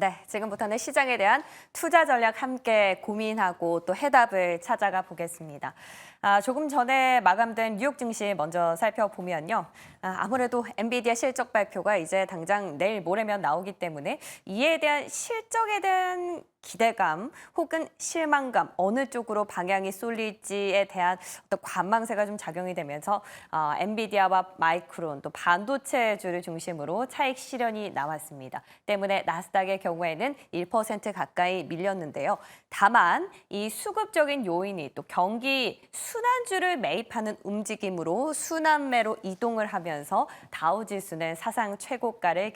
네, 지금부터는 시장에 대한 투자 전략 함께 고민하고 또 해답을 찾아가 보겠습니다. 조금 전에 마감된 뉴욕 증시 먼저 살펴보면요. 아무래도 엔비디아 실적 발표가 이제 당장 내일 모레면 나오기 때문에 이에 대한 실적에 대한 기대감 혹은 실망감 어느 쪽으로 방향이 쏠릴지에 대한 어떤 관망세가 좀 작용이 되면서 엔비디아와 마이크론 또 반도체주를 중심으로 차익 실현이 나왔습니다. 때문에 나스닥의 경우에는 1% 가까이 밀렸는데요. 다만 이 수급적인 요인이 또 경기 순환주를 매입하는 움직임으로 순환매로 이동을 하면서 다우지수는 사상 최고가를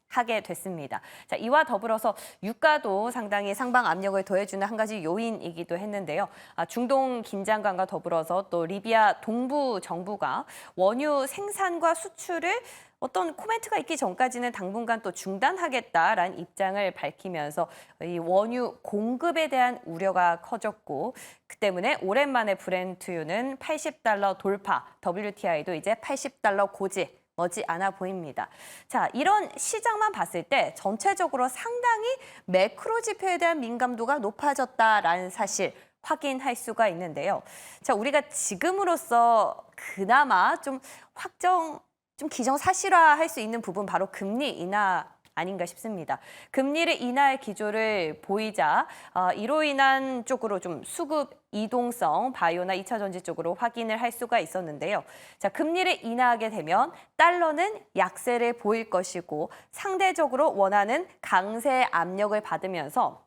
하게 됐습니다. 자, 이와 더불어서 유가도 상당히 상방 압력을 더해주는 한 가지 요인이기도 했는데요. 중동 긴장감과 더불어서 또 리비아 동부 정부가 원유 생산과 수출을 어떤 코멘트가 있기 전까지는 당분간 또 중단하겠다라는 입장을 밝히면서 이 원유 공급에 대한 우려가 커졌고 그 때문에 오랜만에 브렌트유는 $80 돌파, WTI도 이제 $80 고지 머지않아 보입니다. 자, 이런 시장만 봤을 때 전체적으로 상당히 매크로 지표에 대한 민감도가 높아졌다라는 사실 확인할 수가 있는데요. 자, 우리가 지금으로서 그나마 좀 기정사실화할 수 있는 부분 바로 금리 인하 아닌가 싶습니다. 금리를 인하할 기조를 보이자 이로 인한 쪽으로 좀 수급 이동성, 바이오나 2차 전지 쪽으로 확인을 할 수가 있었는데요. 자, 금리를 인하하게 되면 달러는 약세를 보일 것이고 상대적으로 원화는 강세 압력을 받으면서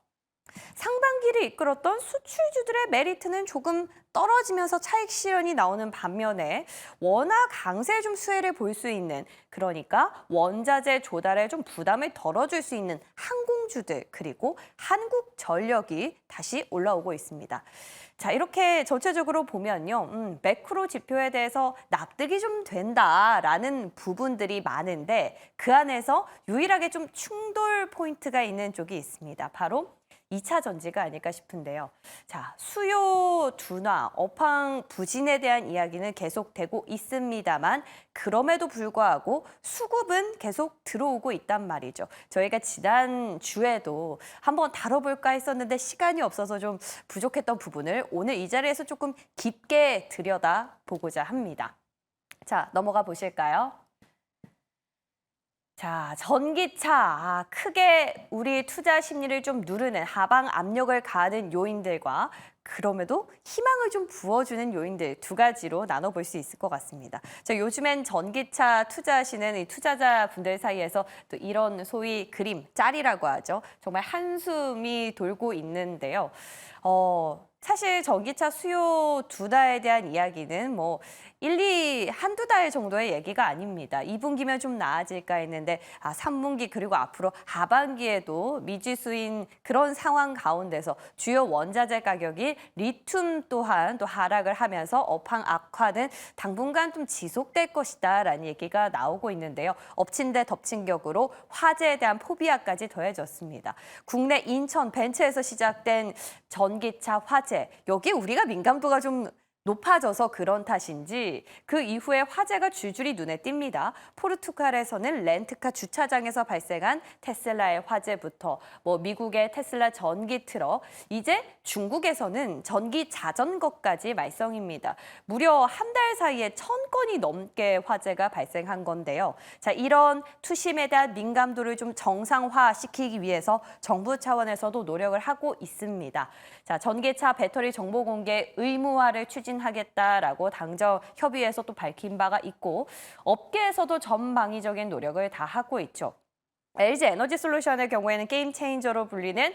상반기를 이끌었던 수출주들의 메리트는 조금 떨어지면서 차익 실현이 나오는 반면에 원화 강세 좀 수혜를 볼 수 있는 그러니까 원자재 조달에 좀 부담을 덜어줄 수 있는 항공주들 그리고 한국전력이 다시 올라오고 있습니다. 자, 이렇게 전체적으로 보면요. 매크로 지표에 대해서 납득이 좀 된다라는 부분들이 많은데 그 안에서 유일하게 좀 충돌 포인트가 있는 쪽이 있습니다. 바로 2차 전지가 아닐까 싶은데요. 자, 수요 둔화, 업황 부진에 대한 이야기는 계속되고 있습니다만 그럼에도 불구하고 수급은 계속 들어오고 있단 말이죠. 저희가 지난주에도 한번 다뤄볼까 했었는데 시간이 없어서 좀 부족했던 부분을 오늘 이 자리에서 조금 깊게 들여다보고자 합니다. 자, 넘어가 보실까요? 자, 전기차 크게 우리 투자 심리를 좀 누르는 하방 압력을 가하는 요인들과 그럼에도 희망을 좀 부어주는 요인들 두 가지로 나눠볼 수 있을 것 같습니다. 자, 요즘엔 전기차 투자하시는 이 투자자분들 사이에서 또 이런 소위 그림, 짤이라고 하죠. 정말 한숨이 돌고 있는데요. 사실 전기차 수요 둔화에 대한 이야기는 한두 달 정도의 얘기가 아닙니다. 2분기면 좀 나아질까 했는데 3분기 그리고 앞으로 하반기에도 미지수인 그런 상황 가운데서 주요 원자재 가격이 리튬 또한 또 하락을 하면서 업황 악화는 당분간 좀 지속될 것이다라는 얘기가 나오고 있는데요. 엎친 데 덮친 격으로 화재에 대한 포비아까지 더해졌습니다. 국내 인천 벤츠에서 시작된 전기차 화재 여기 우리가 민감도가 좀 높아져서 그런 탓인지 그 이후에 화재가 줄줄이 눈에 띕니다. 포르투갈에서는 렌트카 주차장에서 발생한 테슬라의 화재부터 미국의 테슬라 전기 트럭, 이제 중국에서는 전기 자전거까지 말썽입니다. 무려 한 달 사이에 1,000건이 넘게 화재가 발생한 건데요. 자, 이런 투심에 대한 민감도를 좀 정상화시키기 위해서 정부 차원에서도 노력을 하고 있습니다. 자, 전기차 배터리 정보 공개 의무화를 추진하겠다라고 당정 협의회에서 또 밝힌 바가 있고 업계에서도 전방위적인 노력을 다 하고 있죠. LG 에너지 솔루션의 경우에는 게임 체인저로 불리는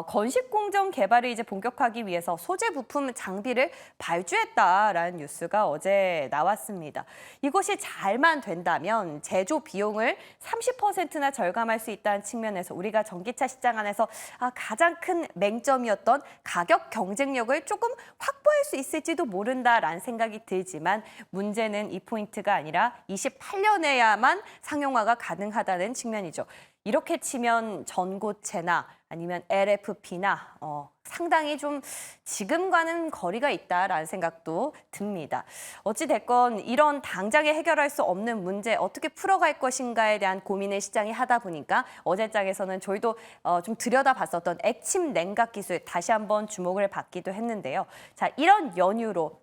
건식 공정 개발을 이제 본격화하기 위해서 소재 부품 장비를 발주했다라는 뉴스가 어제 나왔습니다. 이것이 잘만 된다면 제조 비용을 30%나 절감할 수 있다는 측면에서 우리가 전기차 시장 안에서 가장 큰 맹점이었던 가격 경쟁력을 조금 확보할 수 있을지도 모른다라는 생각이 들지만 문제는 이 포인트가 아니라 28년에야만 상용화가 가능하다는 측면이죠. 이렇게 치면 전고체나 아니면 LFP나 상당히 좀 지금과는 거리가 있다라는 생각도 듭니다. 어찌 됐건 이런 당장에 해결할 수 없는 문제 어떻게 풀어갈 것인가에 대한 고민을 시장이 하다 보니까 어제장에서는 저희도 좀 들여다봤었던 액침 냉각 기술 다시 한번 주목을 받기도 했는데요. 자, 이런 연유로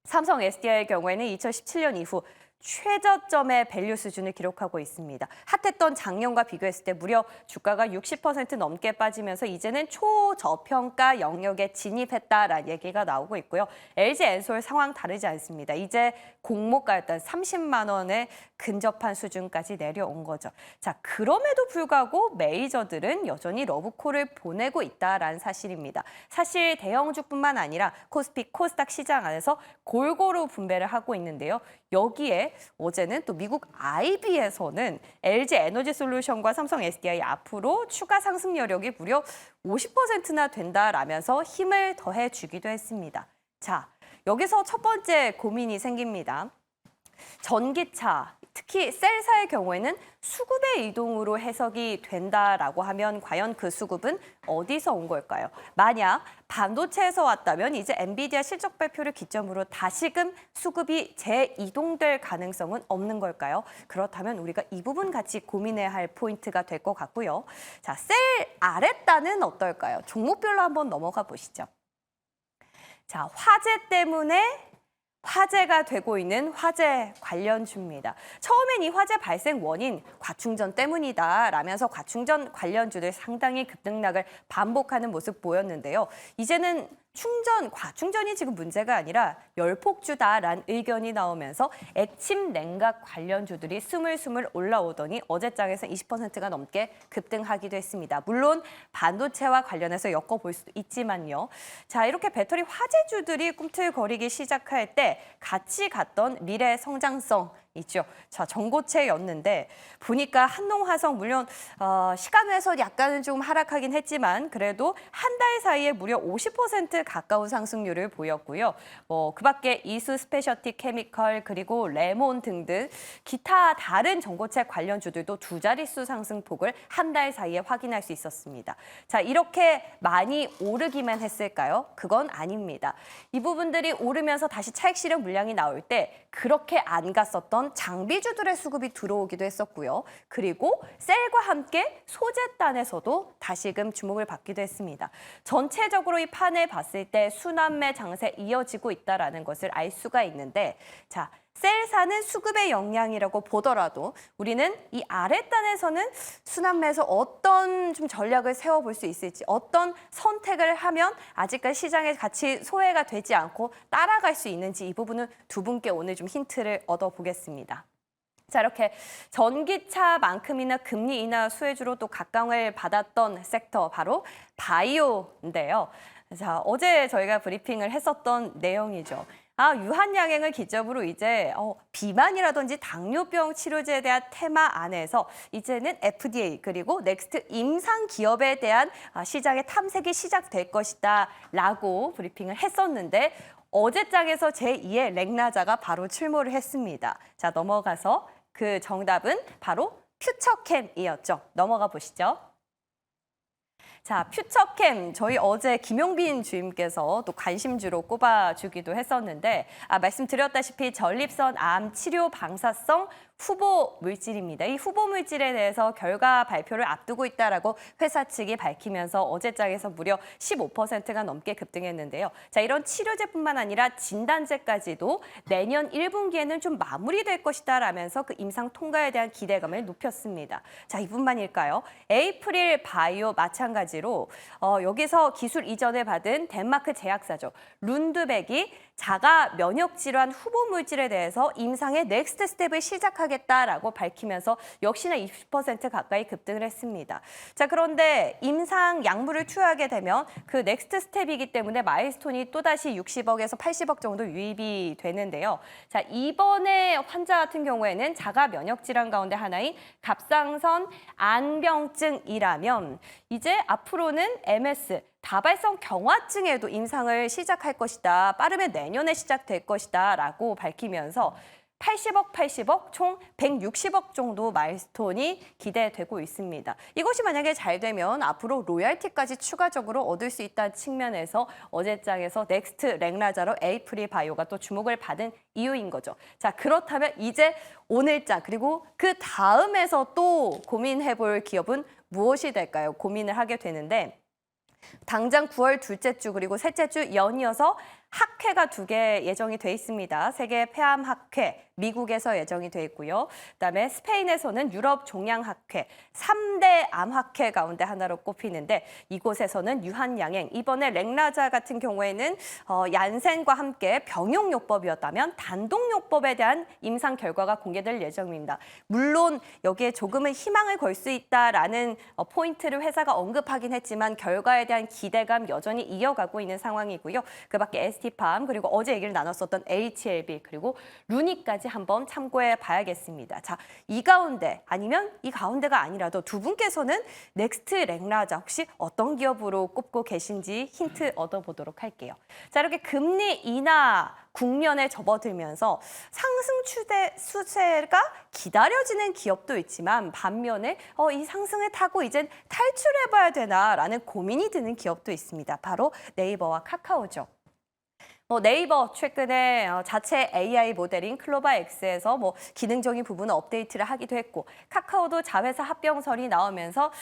삼성 SDI의 경우에는 2017년 이후 최저점의 밸류 수준을 기록하고 있습니다. 핫했던 작년과 비교했을 때 무려 주가가 60% 넘게 빠지면서 이제는 초저평가 영역에 진입했다라는 얘기가 나오고 있고요. LG엔솔 상황 다르지 않습니다. 이제 공모가였던 30만 원에 근접한 수준까지 내려온 거죠. 자, 그럼에도 불구하고 메이저들은 여전히 러브콜을 보내고 있다라는 사실입니다. 사실 대형주뿐만 아니라 코스피, 코스닥 시장 안에서 골고루 분배를 하고 있는데요. 여기에 어제는 또 미국 IB에서는 LG 에너지 솔루션과 삼성 SDI 앞으로 추가 상승 여력이 무려 50%나 된다라면서 힘을 더해주기도 했습니다. 자, 여기서 첫 번째 고민이 생깁니다. 전기차, 특히 셀사의 경우에는 수급의 이동으로 해석이 된다라고 하면 과연 그 수급은 어디서 온 걸까요? 만약 반도체에서 왔다면 이제 엔비디아 실적 발표를 기점으로 다시금 수급이 재이동될 가능성은 없는 걸까요? 그렇다면 우리가 이 부분 같이 고민해야 할 포인트가 될 것 같고요. 자, 셀 아랫단은 어떨까요? 종목별로 한번 넘어가 보시죠. 자, 화재 때문에 화제가 되고 있는 화재 관련주입니다. 처음엔 이 화재 발생 원인 과충전 때문이다라면서 과충전 관련주들 상당히 급등락을 반복하는 모습 보였는데요. 이제는 과충전이 지금 문제가 아니라 열폭주다라는 의견이 나오면서 액침 냉각 관련주들이 스물스물 올라오더니 어제장에서 20%가 넘게 급등하기도 했습니다. 물론 반도체와 관련해서 엮어볼 수도 있지만요. 자, 이렇게 배터리 화재주들이 꿈틀거리기 시작할 때 같이 갔던 미래 성장성 있죠. 자, 전고체였는데 보니까 한농화성 물론 시간에서 약간은 좀 하락하긴 했지만 그래도 한 달 사이에 무려 50% 가까운 상승률을 보였고요. 그밖에 이수 스페셜티 케미컬 그리고 레몬 등등 기타 다른 전고체 관련주들도 두 자릿수 상승폭을 한 달 사이에 확인할 수 있었습니다. 자, 이렇게 많이 오르기만 했을까요? 그건 아닙니다. 이 부분들이 오르면서 다시 차익 실현 물량이 나올 때 그렇게 안 갔었던 장비주들의 수급이 들어오기도 했었고요. 그리고 셀과 함께 소재단에서도 다시금 주목을 받기도 했습니다. 전체적으로 이 판을 봤을 때 순환매 장세 이어지고 있다는 것을 알 수가 있는데 자, 셀사는 수급의 역량이라고 보더라도 우리는 이 아랫단에서는 순환매에서 어떤 좀 전략을 세워볼 수 있을지 어떤 선택을 하면 아직까지 시장에 같이 소외가 되지 않고 따라갈 수 있는지 이 부분은 두 분께 오늘 좀 힌트를 얻어보겠습니다. 자, 이렇게 전기차만큼이나 금리 인하 수혜주로 또 각광을 받았던 섹터 바로 바이오인데요. 자, 어제 저희가 브리핑을 했었던 내용이죠. 유한양행을 기점으로 이제 비만이라든지 당뇨병 치료제에 대한 테마 안에서 이제는 FDA 그리고 넥스트 임상 기업에 대한 시장의 탐색이 시작될 것이다라고 브리핑을 했었는데 어제장에서 제2의 렉나자가 바로 출몰을 했습니다. 자, 넘어가서 그 정답은 바로 퓨처캠이었죠. 넘어가 보시죠. 자, 퓨처캠 저희 어제 김용빈 주임께서 또 관심주로 꼽아주기도 했었는데 말씀드렸다시피 전립선 암 치료 방사성 후보 물질입니다. 이 후보 물질에 대해서 결과 발표를 앞두고 있다라고 회사 측이 밝히면서 어제장에서 무려 15%가 넘게 급등했는데요. 자, 이런 치료제뿐만 아니라 진단제까지도 내년 1분기에는 좀 마무리될 것이다라면서 그 임상 통과에 대한 기대감을 높였습니다. 자, 이뿐만일까요? 에이프릴 바이오 마찬가지로 여기서 기술 이전을 받은 덴마크 제약사죠. 룬드백이 자가 면역 질환 후보 물질에 대해서 임상의 넥스트 스텝을 시작하겠다라고 밝히면서 역시나 20% 가까이 급등을 했습니다. 자, 그런데 임상 약물을 투여하게 되면 그 넥스트 스텝이기 때문에 마일스톤이 또다시 60억에서 80억 정도 유입이 되는데요. 자, 이번에 환자 같은 경우에는 자가 면역 질환 가운데 하나인 갑상선 안병증이라면 이제 앞으로는 MS 다발성 경화증에도 임상을 시작할 것이다. 빠르면 내년에 시작될 것이다 라고 밝히면서 80억, 80억, 총 160억 정도 마일스톤이 기대되고 있습니다. 이것이 만약에 잘 되면 앞으로 로열티까지 추가적으로 얻을 수 있다는 측면에서 어제장에서 넥스트 렉나자로 에이프리 바이오가 또 주목을 받은 이유인 거죠. 자, 그렇다면 이제 오늘장 그리고 그 다음에서 또 고민해볼 기업은 무엇이 될까요? 고민을 하게 되는데 당장 9월 둘째 주 그리고 셋째 주 연이어서 학회가 2개 예정이 돼 있습니다. 세계 폐암학회, 미국에서 예정이 돼 있고요. 그다음에 스페인에서는 유럽 종양학회, 3대 암학회 가운데 하나로 꼽히는데 이곳에서는 유한양행, 이번에 렉나자 같은 경우에는 얀센과 함께 병용요법이었다면 단독요법에 대한 임상 결과가 공개될 예정입니다. 물론 여기에 조금은 희망을 걸 수 있다라는 포인트를 회사가 언급하긴 했지만 결과에 대한 기대감 여전히 이어가고 있는 상황이고요. 그 밖에 ST팜 그리고 어제 얘기를 나눴었던 HLB 그리고 루니까지 한번 참고해 봐야겠습니다. 자, 이 가운데 아니면 이 가운데가 아니라도 두 분께서는 넥스트 렉나자 혹시 어떤 기업으로 꼽고 계신지 힌트 얻어보도록 할게요. 자, 이렇게 금리 인하 국면에 접어들면서 상승 추세가 기다려지는 기업도 있지만 반면에 이 상승을 타고 이젠 탈출해봐야 되나라는 고민이 드는 기업도 있습니다. 바로 네이버와 카카오죠. 네이버 최근에 자체 AI 모델인 클로바 X에서 기능적인 부분을 업데이트를 하기도 했고 카카오도 자회사 합병설이 나오면서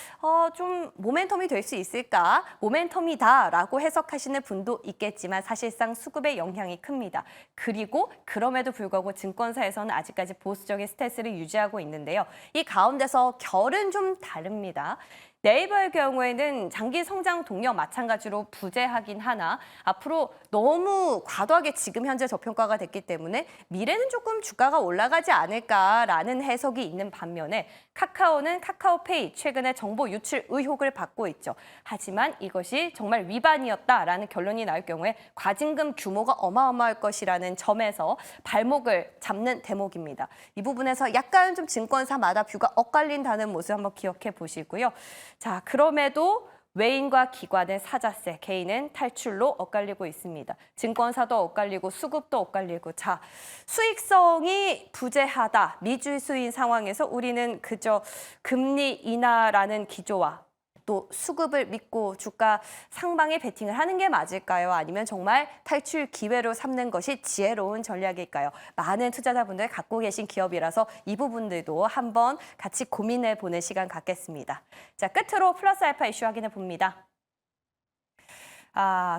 좀 모멘텀이 될 수 있을까? 모멘텀이다라고 해석하시는 분도 있겠지만 사실상 수급의 영향이 큽니다. 그리고 그럼에도 불구하고 증권사에서는 아직까지 보수적인 스탠스를 유지하고 있는데요. 이 가운데서 결은 좀 다릅니다. 네이버의 경우에는 장기 성장 동력 마찬가지로 부재하긴 하나 앞으로 너무 과도하게 지금 현재 저평가가 됐기 때문에 미래는 조금 주가가 올라가지 않을까라는 해석이 있는 반면에 카카오는 카카오페이 최근에 정보 유출 의혹을 받고 있죠. 하지만 이것이 정말 위반이었다라는 결론이 나올 경우에 과징금 규모가 어마어마할 것이라는 점에서 발목을 잡는 대목입니다. 이 부분에서 약간 좀 증권사마다 뷰가 엇갈린다는 모습 한번 기억해 보시고요. 자, 그럼에도 외인과 기관의 사자세, 개인은 탈출로 엇갈리고 있습니다. 증권사도 엇갈리고 수급도 엇갈리고 자, 수익성이 부재하다, 미지수인 상황에서 우리는 그저 금리 인하라는 기조와 또 수급을 믿고 주가 상방에 베팅을 하는 게 맞을까요? 아니면 정말 탈출 기회로 삼는 것이 지혜로운 전략일까요? 많은 투자자분들 갖고 계신 기업이라서 이 부분들도 한번 같이 고민해 보는 시간 갖겠습니다. 자, 끝으로 플러스 알파 이슈 확인해 봅니다.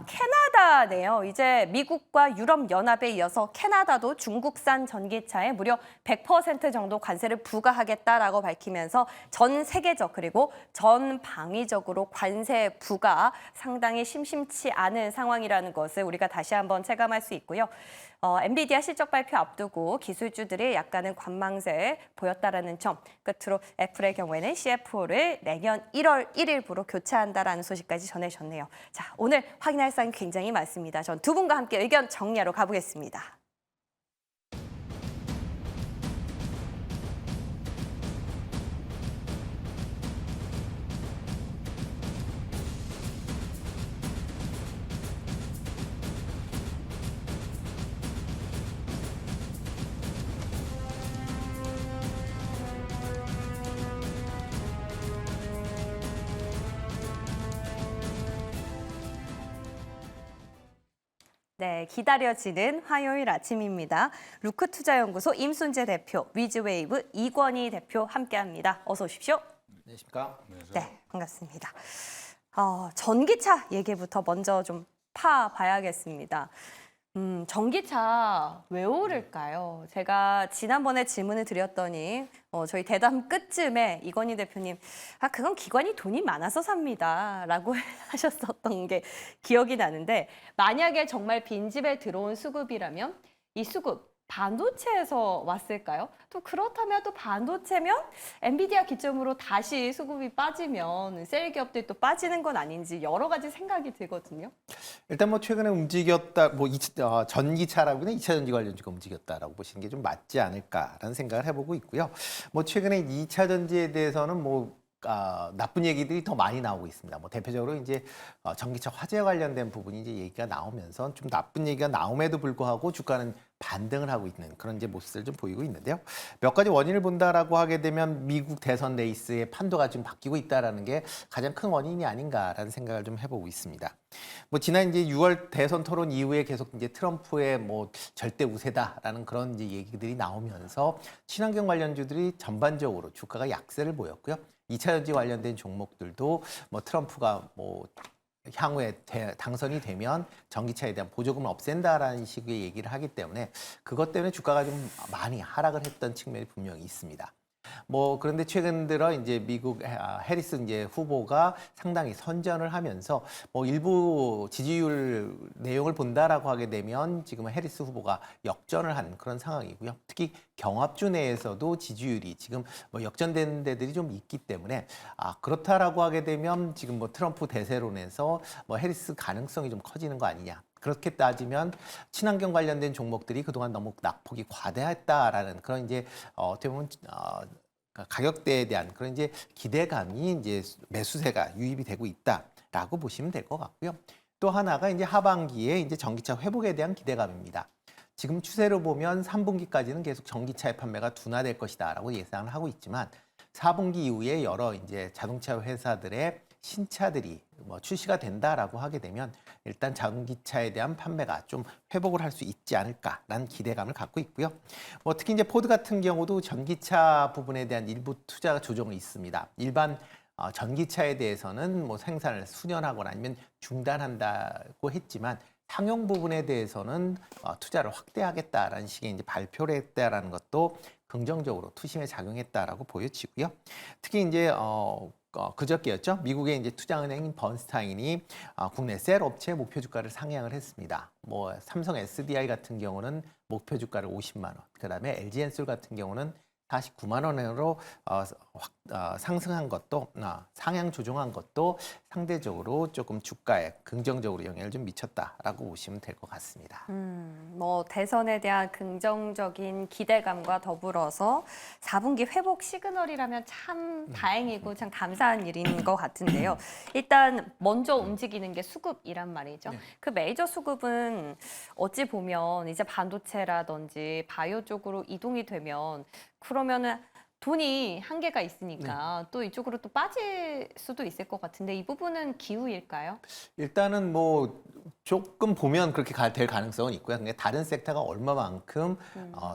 캐나다네요. 이제 미국과 유럽연합에 이어서 캐나다도 중국산 전기차에 무려 100% 정도 관세를 부과하겠다라고 밝히면서 전 세계적 그리고 전 방위적으로 관세 부과 상당히 심심치 않은 상황이라는 것을 우리가 다시 한번 체감할 수 있고요. 엔비디아 실적 발표 앞두고 기술주들이 약간은 관망세 보였다라는 점, 끝으로 애플의 경우에는 CFO를 내년 1월 1일부로 교체한다라는 소식까지 전해졌네요. 자, 오늘 확인할 사항이 굉장히 많습니다. 전 두 분과 함께 의견 정리하러 가보겠습니다. 네, 기다려지는 화요일 아침입니다. 루크투자연구소 임순재 대표, 위즈웨이브 이권희 대표 함께합니다. 어서 오십시오. 안녕하십니까? 네, 반갑습니다. 전기차 얘기부터 먼저 좀 파봐야겠습니다. 전기차 왜 오를까요? 제가 지난번에 질문을 드렸더니 저희 대담 끝쯤에 이건희 대표님, 그건 기관이 돈이 많아서 삽니다. 라고 하셨었던 게 기억이 나는데 만약에 정말 빈집에 들어온 수급이라면 이 수급 반도체에서 왔을까요? 또 그렇다면 또 반도체면 엔비디아 기점으로 다시 수급이 빠지면 셀 기업들이 또 빠지는 건 아닌지 여러 가지 생각이 들거든요. 일단 최근에 움직였다, 전기차라고는 2차 전지 관련주가 움직였다라고 보시는 게 좀 맞지 않을까라는 생각을 해보고 있고요. 최근에 2차 전지에 대해서는 나쁜 얘기들이 더 많이 나오고 있습니다. 대표적으로 이제 전기차 화재 관련된 부분이 이제 얘기가 나오면서 좀 나쁜 얘기가 나옴에도 불구하고 주가는 반등을 하고 있는 그런 이제 모습을 좀 보이고 있는데요. 몇 가지 원인을 본다라고 하게 되면 미국 대선 레이스의 판도가 좀 바뀌고 있다라는 게 가장 큰 원인이 아닌가라는 생각을 좀 해보고 있습니다. 뭐 지난 이제 6월 대선 토론 이후에 계속 이제 트럼프의 뭐 절대 우세다라는 그런 이제 얘기들이 나오면서 친환경 관련주들이 전반적으로 주가가 약세를 보였고요. 2차 전지 관련된 종목들도 뭐 트럼프가 뭐 향후에 당선이 되면 전기차에 대한 보조금을 없앤다라는 식의 얘기를 하기 때문에 그것 때문에 주가가 좀 많이 하락을 했던 측면이 분명히 있습니다. 뭐 그런데 최근 들어 이제 미국 해리스 이제 후보가 상당히 선전을 하면서 뭐 일부 지지율 내용을 본다라고 하게 되면 지금 해리스 후보가 역전을 한 그런 상황이고요. 특히 경합주 내에서도 지지율이 지금 뭐 역전되는 데들이 좀 있기 때문에 그렇다라고 하게 되면 지금 뭐 트럼프 대세론에서 뭐 해리스 가능성이 좀 커지는 거 아니냐. 그렇게 따지면 친환경 관련된 종목들이 그동안 너무 낙폭이 과대했다라는 그런 이제 어떻게 보면 가격대에 대한 그런 이제 기대감이 이제 매수세가 유입이 되고 있다라고 보시면 될 것 같고요. 또 하나가 이제 하반기에 이제 전기차 회복에 대한 기대감입니다. 지금 추세로 보면 3분기까지는 계속 전기차의 판매가 둔화될 것이다라고 예상을 하고 있지만 4분기 이후에 여러 이제 자동차 회사들의 신차들이 뭐 출시가 된다라고 하게 되면 일단 전기차에 대한 판매가 좀 회복을 할 수 있지 않을까라는 기대감을 갖고 있고요. 뭐 특히 이제 포드 같은 경우도 전기차 부분에 대한 일부 투자 조정이 있습니다. 일반 전기차에 대해서는 뭐 생산을 수년하거나 아니면 중단한다고 했지만 상용 부분에 대해서는 투자를 확대하겠다라는 식의 이제 발표를 했다라는 것도 긍정적으로 투심에 작용했다라고 보여지고요. 특히 이제 그저께였죠. 미국의 이제 투자은행인 번스타인이 국내 셀 업체의 목표 주가를 상향을 했습니다. 뭐 삼성 SDI 같은 경우는 목표 주가를 50만 원, 그다음에 LG엔솔 같은 경우는 49만 원으로 상승한 것도 상향 조정한 것도 상대적으로 조금 주가에 긍정적으로 영향을 좀 미쳤다라고 보시면 될 것 같습니다. 뭐 대선에 대한 긍정적인 기대감과 더불어서 4분기 회복 시그널이라면 참 다행이고 참 감사한 일인 것 같은데요. 일단 먼저 움직이는 게 수급이란 말이죠. 네. 그 메이저 수급은 어찌 보면 이제 반도체라든지 바이오 쪽으로 이동이 되면 그러면은 돈이 한계가 있으니까 또 이쪽으로 또 빠질 수도 있을 것 같은데 이 부분은 기우일까요? 일단은 뭐 조금 보면 그렇게 될 가능성은 있고요. 근데 다른 섹터가 얼마만큼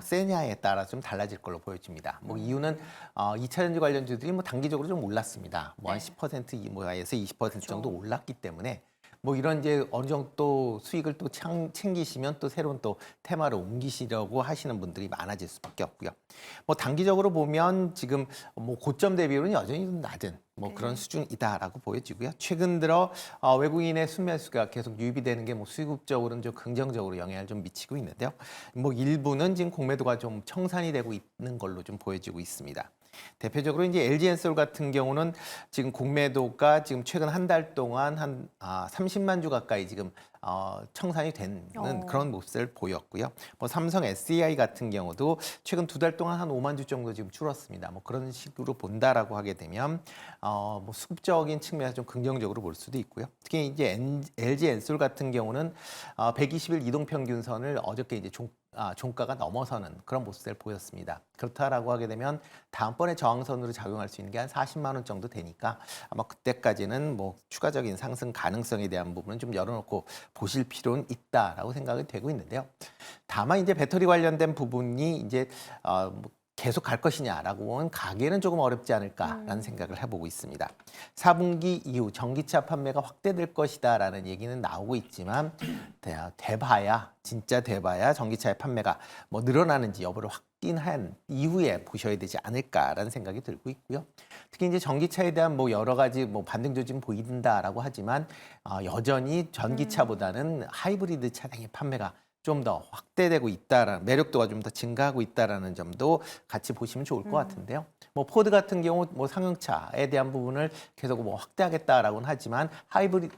세냐에 따라 좀 달라질 걸로 보여집니다. 뭐 이유는 2차 전지 관련주들이 뭐 단기적으로 좀 올랐습니다. 뭐 한 네. 10% 뭐에서 20% 정도 그렇죠. 올랐기 때문에 뭐 이런 이제 어느 정도 수익을 또 챙기시면 또 새로운 또 테마를 옮기시려고 하시는 분들이 많아질 수밖에 없고요. 뭐 단기적으로 보면 지금 뭐 고점 대비로는 여전히 좀 낮은 뭐 그런 수준이다라고 보여지고요. 최근 들어 외국인의 순매수가 계속 유입이 되는 게 뭐 수급적으로는 좀 긍정적으로 영향을 좀 미치고 있는데요. 뭐 일부는 지금 공매도가 좀 청산이 되고 있는 걸로 좀 보여지고 있습니다. 대표적으로 이제 LG엔솔 같은 경우는 지금 공매도가 지금 최근 한 달 동안 한 30만 주 가까이 지금 청산이 되는 그런 모습을 보였고요. 뭐 삼성 SDI 같은 경우도 최근 2달 동안 한 5만 주 정도 지금 줄었습니다. 뭐 그런 식으로 본다라고 하게 되면 뭐 수급적인 측면에서 좀 긍정적으로 볼 수도 있고요. 특히 이제 LG엔솔 같은 경우는 120일 이동평균선을 어저께 이제 종가가 넘어서는 그런 모습을 보였습니다. 그렇다라고 하게 되면 다음번에 저항선으로 작용할 수 있는 게 한 40만 원 정도 되니까 아마 그때까지는 뭐 추가적인 상승 가능성에 대한 부분은 좀 열어놓고 보실 필요는 있다라고 생각이 되고 있는데요. 다만 이제 배터리 관련된 부분이 이제 뭐 계속 갈 것이냐라고 하면 가기에는 조금 어렵지 않을까라는 생각을 해보고 있습니다. 4분기 이후 전기차 판매가 확대될 것이다라는 얘기는 나오고 있지만 진짜 돼봐야 전기차의 판매가 뭐 늘어나는지 여부를 확인한 이후에 보셔야 되지 않을까라는 생각이 들고 있고요. 특히 이제 전기차에 대한 뭐 여러 가지 뭐 반등 조짐 보인다라고 하지만 여전히 전기차보다는 하이브리드 차량의 판매가 좀 더 확대되고 있다라는 매력도가 좀 더 증가하고 있다라는 점도 같이 보시면 좋을 것 같은데요. 뭐 포드 같은 경우 뭐 상용차에 대한 부분을 계속 뭐 확대하겠다라고는 하지만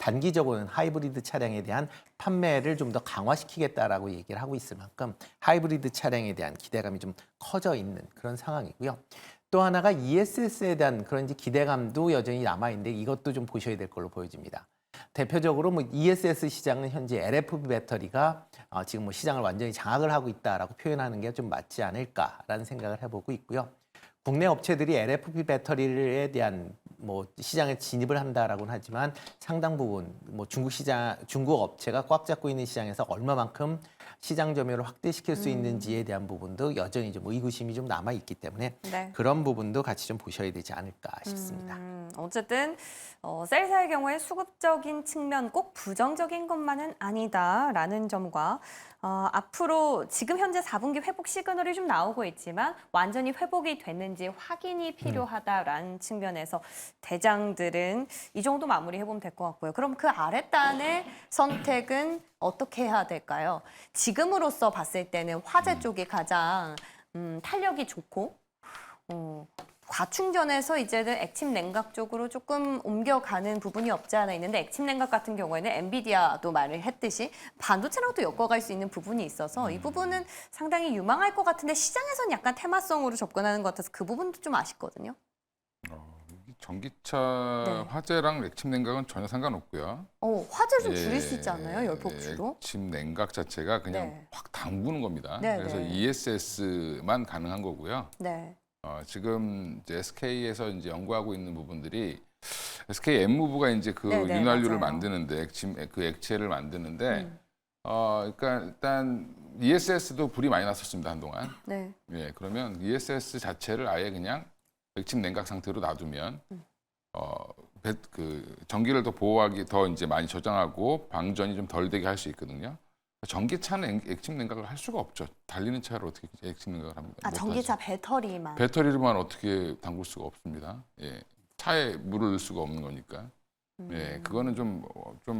단기적으로는 하이브리드 차량에 대한 판매를 좀 더 강화시키겠다라고 얘기를 하고 있을 만큼 하이브리드 차량에 대한 기대감이 좀 커져 있는 그런 상황이고요. 또 하나가 ESS에 대한 그런 이제 기대감도 여전히 남아 있는데 이것도 좀 보셔야 될 걸로 보여집니다. 대표적으로 뭐 ESS 시장은 현재 LFP 배터리가 지금 뭐 시장을 완전히 장악을 하고 있다라고 표현하는 게 좀 맞지 않을까라는 생각을 해보고 있고요. 국내 업체들이 LFP 배터리에 대한 뭐 시장에 진입을 한다라고는 하지만 상당 부분 뭐 중국 업체가 꽉 잡고 있는 시장에서 얼마만큼 시장 점유율을 확대시킬 수 있는지에 대한 부분도 여전히 좀 의구심이 좀 남아 있기 때문에 네. 그런 부분도 같이 좀 보셔야 되지 않을까 싶습니다. 어쨌든 셀사의 경우에 수급적인 측면 꼭 부정적인 것만은 아니다라는 점과 앞으로 지금 현재 4분기 회복 시그널이 좀 나오고 있지만 완전히 회복이 됐는지 확인이 필요하다라는 측면에서 대장들은 이 정도 마무리해보면 될 것 같고요. 그럼 그 아랫단의 선택은 어떻게 해야 될까요? 지금으로서 봤을 때는 화재 쪽이 가장 탄력이 좋고 과충전에서 이제는 액침 냉각 쪽으로 조금 옮겨가는 부분이 없지 않아 있는데 액침 냉각 같은 경우에는 엔비디아도 말을 했듯이 반도체랑도 엮어갈 수 있는 부분이 있어서 이 부분은 상당히 유망할 것 같은데 시장에서는 약간 테마성으로 접근하는 것 같아서 그 부분도 좀 아쉽거든요. 전기차 네. 화재랑 액침 냉각은 전혀 상관없고요. 화재를 좀 줄일 수 있지 않나요? 열폭주로? 액침 냉각 자체가 그냥 네. 확 담그는 겁니다. 네, 그래서 네. ESS만 가능한 거고요. 네. 지금 이제 SK에서 이제 연구하고 있는 부분들이 SK M무브가 이제 그 네, 네, 윤활유를 맞아요. 만드는데 그 액체를 만드는데 그러니까 일단 ESS도 불이 많이 났었습니다 한동안. 네. 예, 그러면 ESS 자체를 아예 그냥 액침 냉각 상태로 놔두면 그 전기를 더 보호하기 더 이제 많이 저장하고 방전이 좀 덜 되게 할 수 있거든요. 전기차는 액침 냉각을 할 수가 없죠. 달리는 차를 어떻게 액침 냉각을 합니까? 아, 못 전기차 하죠. 배터리만. 배터리로만 어떻게 담글 수가 없습니다. 예, 차에 물을 넣을 수가 없는 거니까. 예, 그거는 좀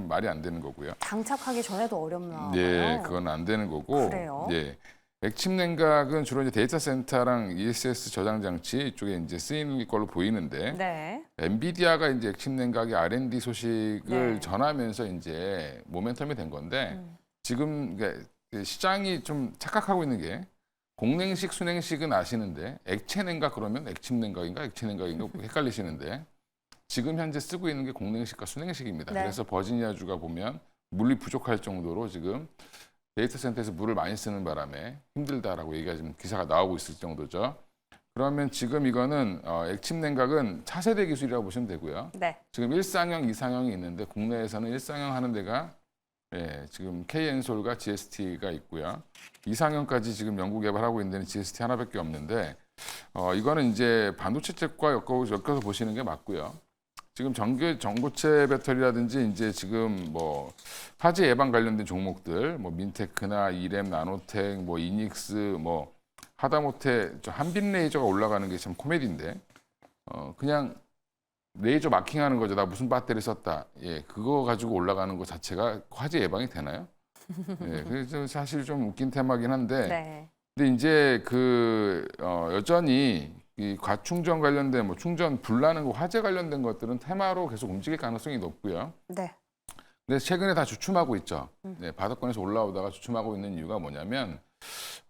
말이 안 되는 거고요. 장착하기 전에도 어렵나 봐요. 예, 그건 안 되는 거고. 그래요? 예. 액침 냉각은 주로 이제 데이터 센터랑 ESS 저장 장치 이쪽에 이제 쓰이는 걸로 보이는데 네. 엔비디아가 이제 액침 냉각의 R&D 소식을 네. 전하면서 이제 모멘텀이 된 건데 지금 시장이 좀 착각하고 있는 게 공냉식, 순냉식은 아시는데 액체 냉각 그러면 액침 냉각인가 액체 냉각인가 헷갈리시는데 지금 현재 쓰고 있는 게 공냉식과 순냉식입니다. 네. 그래서 버지니아주가 보면 물이 부족할 정도로 지금 데이터 센터에서 물을 많이 쓰는 바람에 힘들다라고 얘기가 지금 기사가 나오고 있을 정도죠. 그러면 지금 이거는 액침 냉각은 차세대 기술이라고 보시면 되고요. 네. 지금 1상형, 2상형이 있는데 국내에서는 1상형 하는 데가 지금 KN솔과 GST가 있고요. 2상형까지 지금 연구 개발하고 있는 데는 GST 하나밖에 없는데 이거는 이제 반도체 쪽과 엮어서 보시는 게 맞고요. 지금 전고체 배터리라든지 이제 지금 뭐 화재 예방 관련된 종목들, 뭐 민테크나 이램, 나노텍, 뭐 이닉스, 뭐 하다못해 한빛 레이저가 올라가는 게 참 코미디인데 그냥 레이저 마킹하는 거죠. 나 무슨 배터리 썼다. 예, 그거 가지고 올라가는 것 자체가 화재 예방이 되나요? 예, 그래서 사실 좀 웃긴 테마긴 한데. 네. 근데 이제 여전히 이 과충전 관련된 뭐 충전 불나는 거 화재 관련된 것들은 테마로 계속 움직일 가능성이 높고요. 네. 근데 최근에 다 주춤하고 있죠. 네, 바닥권에서 올라오다가 주춤하고 있는 이유가 뭐냐면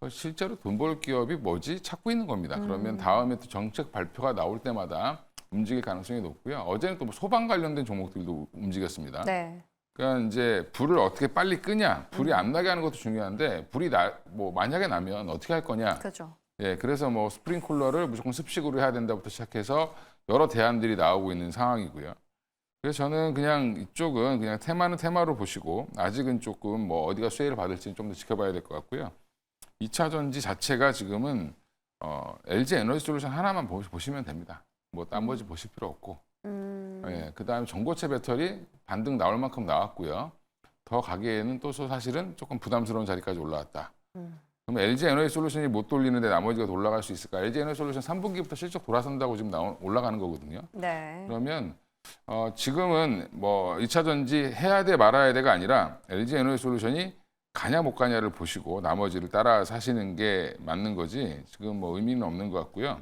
실제로 돈 벌 기업이 뭐지 찾고 있는 겁니다. 그러면 다음에 또 정책 발표가 나올 때마다 움직일 가능성이 높고요. 어제는 또뭐 소방 관련된 종목들도 움직였습니다. 네. 그러니까 이제 불을 어떻게 빨리 끄냐, 불이 안 나게 하는 것도 중요한데 불이 뭐 만약에 나면 어떻게 할 거냐. 그렇죠. 예, 그래서 뭐 스프링쿨러를 무조건 습식으로 해야 된다부터 시작해서 여러 대안들이 나오고 있는 상황이고요. 그래서 저는 그냥 이쪽은 그냥 테마는 테마로 보시고 아직은 조금 뭐 어디가 수혜를 받을지는 좀 더 지켜봐야 될 것 같고요. 2차 전지 자체가 지금은 LG 에너지 솔루션 하나만 보시면 됩니다. 뭐 나머지 보실 필요 없고. 예, 그다음에 전고체 배터리 반등 나올 만큼 나왔고요. 더 가기에는 또 사실은 조금 부담스러운 자리까지 올라왔다. 그럼 LG 에너지 솔루션이 못 돌리는데 나머지가 올라갈 수 있을까? LG 에너지 솔루션 3분기부터 실적 돌아선다고 지금 올라가는 거거든요. 네. 그러면 지금은 뭐 2차 전지 해야 돼 말아야 돼가 아니라 LG 에너지 솔루션이 가냐 못 가냐를 보시고 나머지를 따라 사시는 게 맞는 거지 지금 뭐 의미는 없는 것 같고요.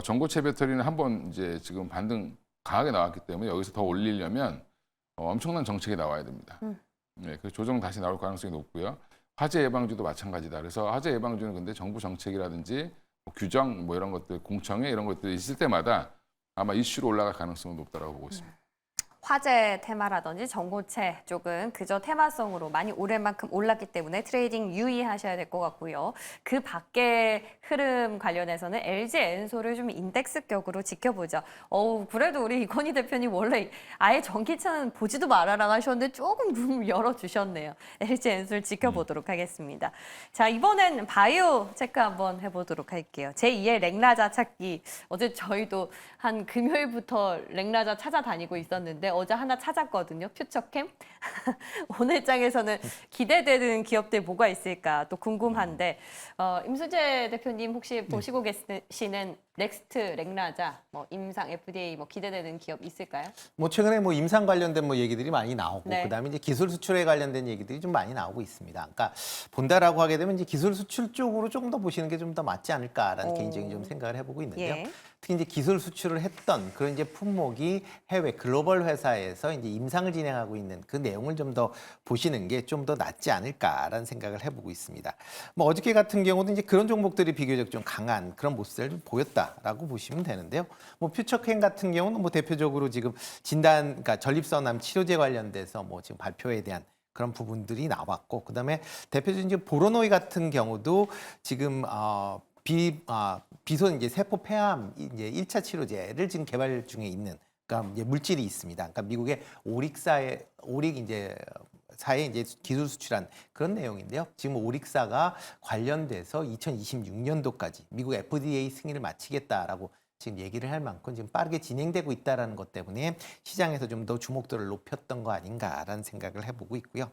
전고체 배터리는 한번 이제 지금 반등 강하게 나왔기 때문에 여기서 더 올리려면 엄청난 정책이 나와야 됩니다. 네, 그 조정 다시 나올 가능성이 높고요. 화재 예방주도 마찬가지다. 그래서 화재 예방주는 근데 정부 정책이라든지 뭐 규정 뭐 이런 것들 공청회 이런 것들이 있을 때마다 아마 이슈로 올라갈 가능성은 높다라고 보고 있습니다. 화재 테마라든지 전고체 쪽은 그저 테마성으로 많이 오를 만큼 올랐기 때문에 트레이딩 유의하셔야 될 것 같고요. 그 밖의 흐름 관련해서는 LG 엔솔을 좀 인덱스격으로 지켜보죠. 그래도 우리 이건희 대표님 원래 아예 전기차는 보지도 말아라 하셨는데 조금 문을 열어주셨네요. LG 엔솔 지켜보도록 하겠습니다. 자, 이번엔 바이오 체크 한번 해보도록 할게요. 제2의 렉라자 찾기. 어제 저희도 한 금요일부터 렉라자 찾아다니고 있었는데 어제 하나 찾았거든요. 퓨처캠. 오늘 장에서는 기대되는 기업들 뭐가 있을까 또 궁금한데 임수재 대표님 혹시 보시고 계시는 넥스트 렉라자, 뭐 임상 FDA 뭐 기대되는 기업 있을까요? 뭐 최근에 뭐 임상 관련된 뭐 얘기들이 많이 나오고 네. 그다음에 이제 기술 수출에 관련된 얘기들이 좀 많이 나오고 있습니다. 그러니까 본다라고 하게 되면 이제 기술 수출 쪽으로 조금 더 보시는 게 좀 더 맞지 않을까라는 개인적인 좀 생각을 해보고 있는데요. 예. 특히 이제 기술 수출을 했던 그런 이제 품목이 해외 글로벌 회사에서 이제 임상을 진행하고 있는 그 내용을 좀 더 보시는 게 좀 더 낫지 않을까라는 생각을 해보고 있습니다. 뭐 어저께 같은 경우도 이제 그런 종목들이 비교적 좀 강한 그런 모습을 좀 보였다라고 보시면 되는데요. 뭐 퓨처캠 같은 경우는 뭐 대표적으로 지금 진단, 그러니까 전립선암 치료제 관련돼서 뭐 지금 발표에 대한 그런 부분들이 나왔고, 그다음에 대표적인 이제 보로노이 같은 경우도 지금 비손 이제 세포 폐암 이제 1차 치료제를 지금 개발 중에 있는 그러니까 이제 물질이 있습니다. 그러니까 미국의 오릭 이제 사에 이제 기술 수출한 그런 내용인데요. 지금 오릭사가 관련돼서 2026년도까지 미국 FDA 승인을 마치겠다라고 지금 얘기를 할 만큼 지금 빠르게 진행되고 있다라는 것 때문에 시장에서 좀 더 주목도를 높였던 거 아닌가라는 생각을 해보고 있고요.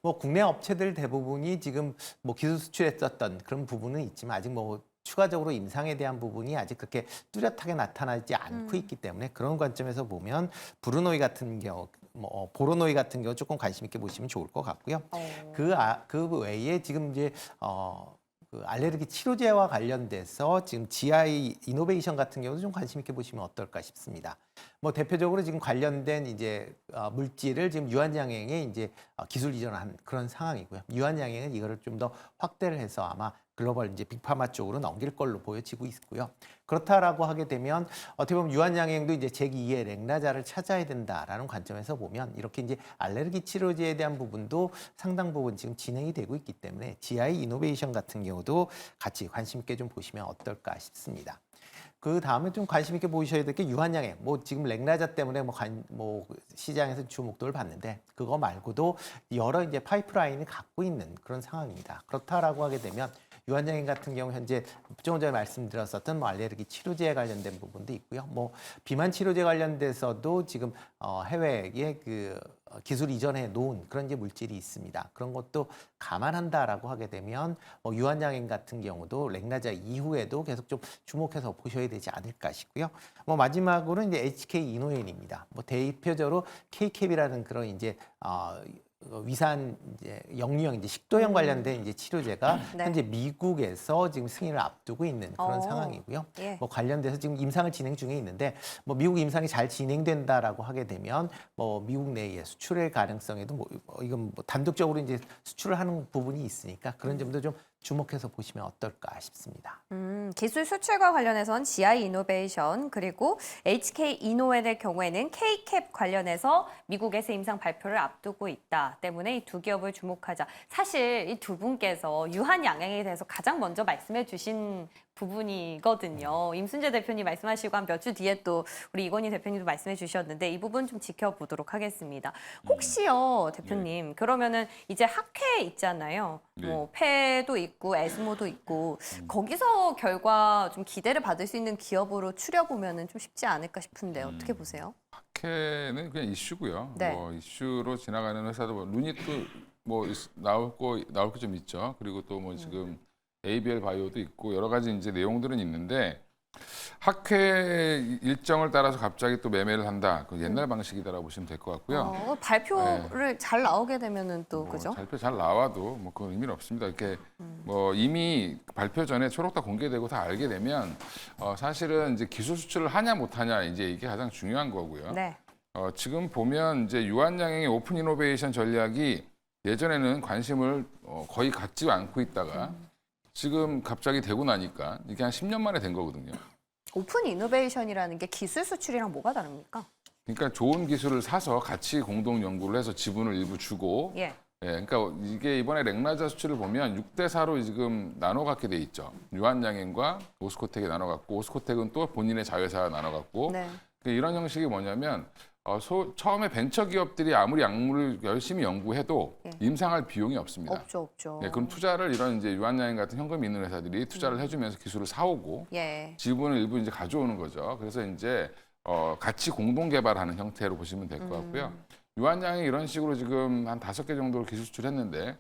뭐 국내 업체들 대부분이 지금 뭐 기술 수출했었던 그런 부분은 있지만 아직 뭐 추가적으로 임상에 대한 부분이 아직 그렇게 뚜렷하게 나타나지 않고 있기 때문에 그런 관점에서 보면 브루노이 같은 경우, 뭐 보로노이 같은 경우 조금 관심 있게 보시면 좋을 것 같고요. 그 외에 지금 이제 그 알레르기 치료제와 관련돼서 지금 GI 이노베이션 같은 경우도 좀 관심 있게 보시면 어떨까 싶습니다. 뭐 대표적으로 지금 관련된 이제 물질을 지금 유한양행에 이제 기술 이전한 그런 상황이고요. 유한양행은 이거를 좀 더 확대를 해서 아마 글로벌 이제 빅파마 쪽으로 넘길 걸로 보여지고 있고요. 그렇다라고 하게 되면 어떻게 보면 유한양행도 이제 제2의 렉라자를 찾아야 된다라는 관점에서 보면 이렇게 이제 알레르기 치료제에 대한 부분도 상당 부분 지금 진행이 되고 있기 때문에 GI 이노베이션 같은 경우도 같이 관심 있게 좀 보시면 어떨까 싶습니다. 그 다음에 좀 관심 있게 보셔야 될 게 유한양행. 뭐 지금 렉라자 때문에 뭐 시장에서 주목도를 받는데 그거 말고도 여러 이제 파이프라인을 갖고 있는 그런 상황입니다. 그렇다라고 하게 되면 유한양행 같은 경우 현재 좀 전에 말씀드렸었던 뭐 알레르기 치료제에 관련된 부분도 있고요. 뭐 비만 치료제 관련돼서도 지금 해외에 그 기술 이전해 놓은 그런 이제 물질이 있습니다. 그런 것도 감안한다라고 하게 되면 유한양행 같은 경우도 렉라자 이후에도 계속 좀 주목해서 보셔야 되지 않을까 싶고요. 뭐 마지막으로 이제 HK 이노엔입니다. 뭐 대표적으로 KCAP이라는 그런 이제 위산 이제 영유형 이제 식도염 관련된 이제 치료제가 네. 현재 미국에서 지금 승인을 앞두고 있는 그런 상황이고요. 예. 뭐 관련돼서 지금 임상을 진행 중에 있는데 뭐 미국 임상이 잘 진행된다라고 하게 되면 뭐 미국 내에 수출의 가능성에도 뭐 이건 뭐 단독적으로 이제 수출을 하는 부분이 있으니까 그런 점도 좀 주목해서 보시면 어떨까 싶습니다. 기술 수출과 관련해서는 GI 이노베이션 그리고 HK 이노엔의 경우에는 K캡 관련해서 미국에서 임상 발표를 앞두고 있다 때문에 이 두 기업을 주목하자. 사실 이 두 분께서 유한양행에 대해서 가장 먼저 말씀해 주신 부분이거든요. 임순재 대표님 말씀하시고 한 몇 주 뒤에 또 우리 이건희 대표님도 말씀해 주셨는데 이 부분 좀 지켜보도록 하겠습니다. 혹시요, 대표님, 그러면은 이제 학회 있잖아요. 네. 뭐 폐도 있고 에스모도 있고 거기서 결과 좀 기대를 받을 수 있는 기업으로 추려보면은 좀 쉽지 않을까 싶은데 어떻게 보세요? 학회는 그냥 이슈고요. 네. 뭐 이슈로 지나가는 회사도 뭐 루닛도 뭐 나올 거 좀 있죠. 그리고 또 뭐 지금 ABL 바이오도 있고 여러 가지 이제 내용들은 있는데 학회 일정을 따라서 갑자기 또 매매를 한다. 그 옛날 방식이다라고 보시면 될 것 같고요. 발표를 잘 나오게 되면은 또 뭐 그죠? 발표 잘 나와도 뭐 그건 의미는 없습니다. 이렇게 뭐 이미 발표 전에 초록 다 공개되고 다 알게 되면 사실은 이제 기술 수출을 하냐 못하냐 이제 이게 가장 중요한 거고요. 네. 지금 보면 이제 유한양행의 오픈 이노베이션 전략이 예전에는 관심을 거의 갖지 않고 있다가 지금 갑자기 되고 나니까 이게 한 10년 만에 된 거거든요. 오픈 이노베이션이라는 게 기술 수출이랑 뭐가 다릅니까? 그러니까 좋은 기술을 사서 같이 공동 연구를 해서 지분을 일부 주고 예. 예, 그러니까 이게 이번에 렉나자 수치를 보면 6대 4로 지금 나눠 갖게 돼 있죠. 유한양행과 오스코텍이 나눠 갖고 오스코텍은 또 본인의 자회사 나눠 갖고 네. 이런 형식이 뭐냐면 처음에 벤처 기업들이 아무리 약물을 열심히 연구해도 예. 임상할 비용이 없습니다. 없죠. 예, 그럼 투자를 이런 이제 유한양행 같은 현금이 있는 회사들이 투자를 해주면서 기술을 사오고 예. 지분을 일부 이제 가져오는 거죠. 그래서 이제 같이 공동 개발하는 형태로 보시면 될 것 같고요. 유한양이 이런 식으로 지금 한 5개 정도로 기술 수출했는데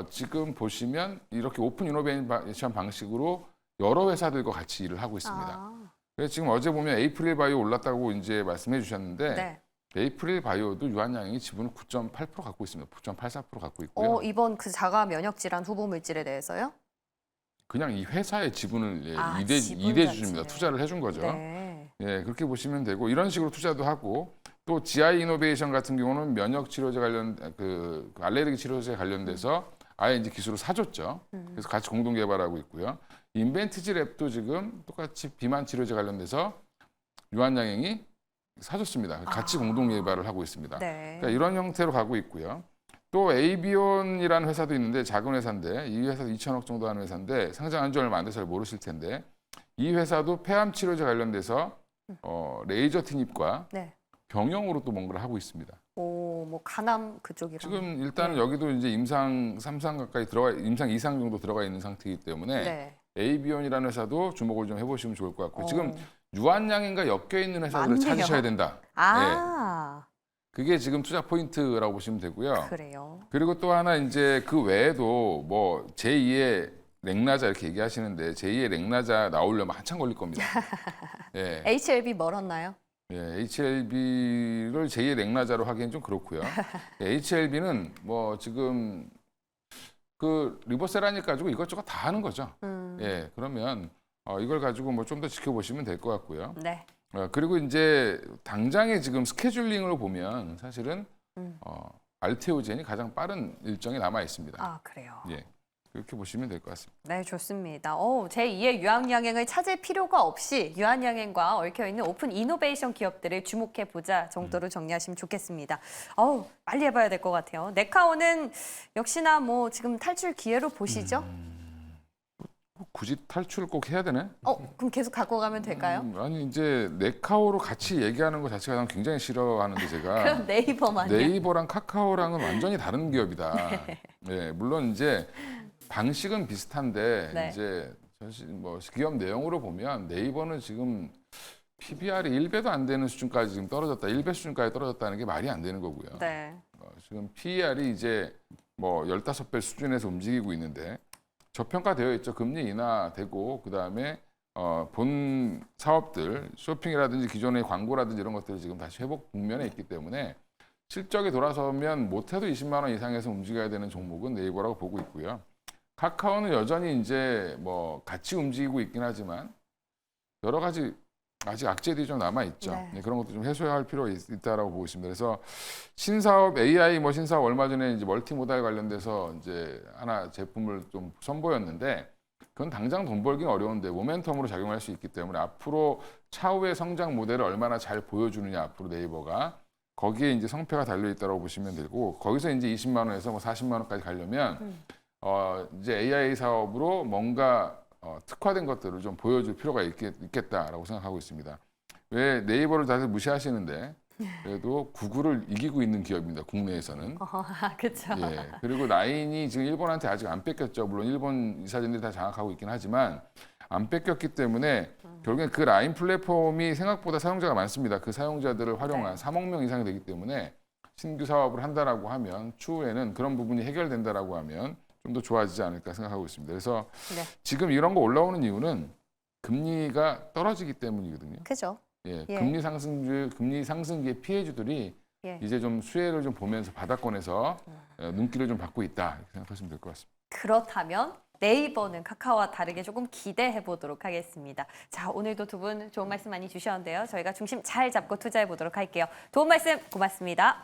지금 보시면 이렇게 오픈 이노베이션 방식으로 여러 회사들과 같이 일을 하고 있습니다. 아, 그래서 지금 어제 보면 에이프릴 바이오 올랐다고 이제 말씀해 주셨는데 네. 에이프릴 바이오도 유한양이 지분을 9.8% 갖고 있습니다. 9.84% 갖고 있고요. 이번 그 자가 면역 질환 후보 물질에 대해서요? 그냥 이 회사의 지분을 아, 이대 지분 주줍니다. 자체를. 투자를 해준 거죠. 네. 예, 그렇게 보시면 되고 이런 식으로 투자도 하고 또 GI 이노베이션 같은 경우는 면역 치료제 관련 그 알레르기 치료제에 관련돼서 아예 이제 기술을 사줬죠. 그래서 같이 공동 개발하고 있고요. 인벤티지 랩도 지금 똑같이 비만 치료제 관련돼서 유한양행이 사줬습니다. 같이 공동 개발을 하고 있습니다. 네. 그러니까 이런 형태로 가고 있고요. 또 에이비온이라는 회사도 있는데 작은 회사인데 이 회사도 2천억 정도 하는 회사인데 상장한 지 얼마 안 돼서 잘 모르실 텐데 이 회사도 폐암 치료제 관련돼서 레이저 티닙과 네. 병용으로 또 뭔가를 하고 있습니다. 뭐 간암 그쪽이랑. 지금 일단은 네. 여기도 이제 임상 3상 가까이 임상 2상 정도 들어가 있는 상태이기 때문에 네. 에이비온이라는 회사도 주목을 좀 해보시면 좋을 것 같고 지금 어. 유한양행과 엮여 있는 회사들을 많네요. 찾으셔야 된다. 아, 그게 지금 투자 포인트라고 보시면 되고요. 그래요. 그리고 또 하나 이제 그 외에도 뭐 제2의 렉나자 이렇게 얘기하시는데 제2의 렉나자 나오려면 한참 걸릴 겁니다. 예. HLB 멀었나요? 예, HLB를 제2의 렉나자로 하기엔 좀 그렇고요. HLB는 뭐 지금 그 리보세라닉 가지고 이것저것 다 하는 거죠. 예, 그러면 이걸 가지고 뭐 좀 더 지켜보시면 될 것 같고요. 네. 그리고 이제 당장의 지금 스케줄링으로 보면 사실은 알테오젠이 가장 빠른 일정이 남아 있습니다. 아, 그래요. 예, 그렇게 보시면 될 것 같습니다. 네, 좋습니다. 제2의 유한양행을 찾을 필요가 없이 유한양행과 얽혀있는 오픈 이노베이션 기업들을 주목해보자 정도로 정리하시면 좋겠습니다. 빨리 해봐야 될 것 같아요. 네카오는 역시나 뭐 지금 탈출 기회로 보시죠? 굳이 탈출을 꼭 해야 되네? 그럼 계속 갖고 가면 될까요? 아니 이제 네카오로 같이 얘기하는 것 자체가 난 굉장히 싫어하는데 제가 그럼 네이버만요? 네이버랑 카카오랑은 완전히 다른 기업이다. 네, 물론 이제 방식은 비슷한데 네. 이제 뭐 기업 내용으로 보면 네이버는 지금 PBR이 1배도 안 되는 수준까지 지금 떨어졌다, 1배 수준까지 떨어졌다는 게 말이 안 되는 거고요. 네. 지금 PER이 이제 뭐 15배 수준에서 움직이고 있는데 저평가되어 있죠. 금리 인하되고 그다음에 본 사업들 쇼핑이라든지 기존의 광고라든지 이런 것들이 지금 다시 회복 국면에 있기 때문에 실적이 돌아서면 못해도 20만 원 이상에서 움직여야 되는 종목은 네이버라고 보고 있고요. 카카오는 여전히 이제 뭐 같이 움직이고 있긴 하지만 여러 가지 아직 악재들이 좀 남아 있죠. 네. 그런 것도 좀 해소해야 할 필요가 있다라고 보고 있습니다. 그래서 신사업 AI 뭐 신사업 얼마 전에 이제 멀티모달 관련돼서 이제 하나 제품을 좀 선보였는데 그건 당장 돈 벌기는 어려운데 모멘텀으로 작용할 수 있기 때문에 앞으로 차후의 성장 모델을 얼마나 잘 보여주느냐 앞으로 네이버가 거기에 이제 성패가 달려 있다고 보시면 되고 거기서 이제 20만 원에서 뭐 40만 원까지 가려면 이제 AI 사업으로 뭔가 특화된 것들을 좀 보여줄 필요가 있겠다라고 생각하고 있습니다. 왜 네이버를 다들 무시하시는데 그래도 구글을 이기고 있는 기업입니다. 국내에서는. 그렇죠. 예. 그리고 라인이 지금 일본한테 아직 안 뺏겼죠. 물론 일본 이사진들이 다 장악하고 있긴 하지만 안 뺏겼기 때문에 결국엔 그 라인 플랫폼이 생각보다 사용자가 많습니다. 그 사용자들을 활용한 3억 명 이상이 되기 때문에 신규 사업을 한다라고 하면 추후에는 그런 부분이 해결된다라고 하면 좀 더 좋아지지 않을까 생각하고 있습니다. 그래서 네. 지금 이런 거 올라오는 이유는 금리가 떨어지기 때문이거든요. 그죠? 예, 예. 금리 상승기의 피해주들이 예. 이제 좀 수혜를 좀 보면서 바닥권에서 눈길을 좀 받고 있다 이렇게 생각하시면 될 것 같습니다. 그렇다면 네이버는 카카오와 다르게 조금 기대해 보도록 하겠습니다. 자, 오늘도 두 분 좋은 말씀 많이 주셨는데요. 저희가 중심 잘 잡고 투자해 보도록 할게요. 좋은 말씀 고맙습니다.